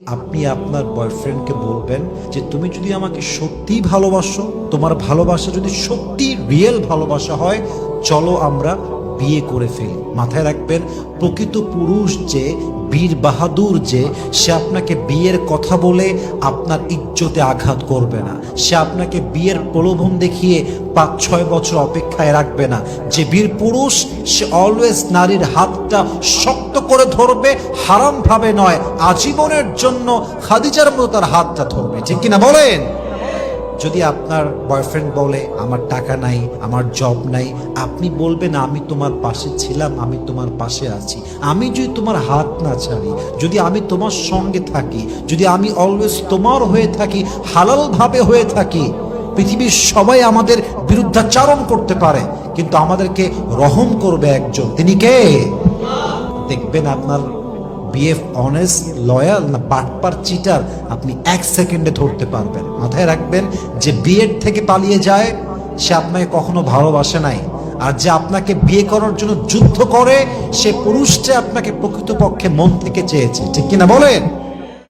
আপনি আপনার বয়ফ্রেন্ডকে বলবেন যে তুমি যদি আমাকে সত্যিই ভালোবাসো, তোমার ভালোবাসা যদি সত্যি রিয়েল ভালোবাসা হয়, চলো আমরা বিয়ে করে ফেলি। মাথায় রাখবেন, প্রকৃত পুরুষ যে, বীর বাহাদুর যে, সে আপনাকে বিয়ের কথা বলে আপনার ইজ্জতে আঘাত করবে না। সে আপনাকে বিয়ের প্রলোভন দেখিয়ে ৫-৬ বছর অপেক্ষায় রাখবে না। যে বীর পুরুষ, সে অলওয়েজ নারীর হাতটা শক্ত করে ধরবে, হারাম ভাবে নয়, আজীবনের জন্য খাদিজার মতো তার হাতটা ধরবে। ঠিক কিনা বলেন? যদি আপনার বয়ফ্রেন্ড বলে আমার টাকা নাই, আমার জব নাই, আপনি বলবেন আমি তোমার পাশে ছিলাম, আমি তোমার পাশে আছি। আমি যদি তোমার হাত না ছাড়ি, যদি আমি তোমার সঙ্গে থাকি, যদি আমি অলওয়েজ তোমার হয়ে থাকি, হালাল ভাবে হয়ে থাকি, পৃথিবীর সবাই আমাদের বিরুদ্ধাচারণ করতে পারে, কিন্তু আমাদেরকে রহম করবে একজন। তিনি কে? দেখবেন আপনার বিএফ অনেস্ট, লয়াল না বাটপার, চিটার, আপনি 1 সেকেন্ডে ধরতে পারবেন। মাথায় রাখবেন, যে বিয়ের থেকে পালিয়ে যায় সে আপনাকে কখনো ভালোবাসে নাই, আর যে আপনাকে বিয়ে করার জন্য যুদ্ধ করে সে পুরুষটা আপনাকে প্রকৃতপক্ষে মন থেকে চেয়েছে। ঠিক কিনা বলেন?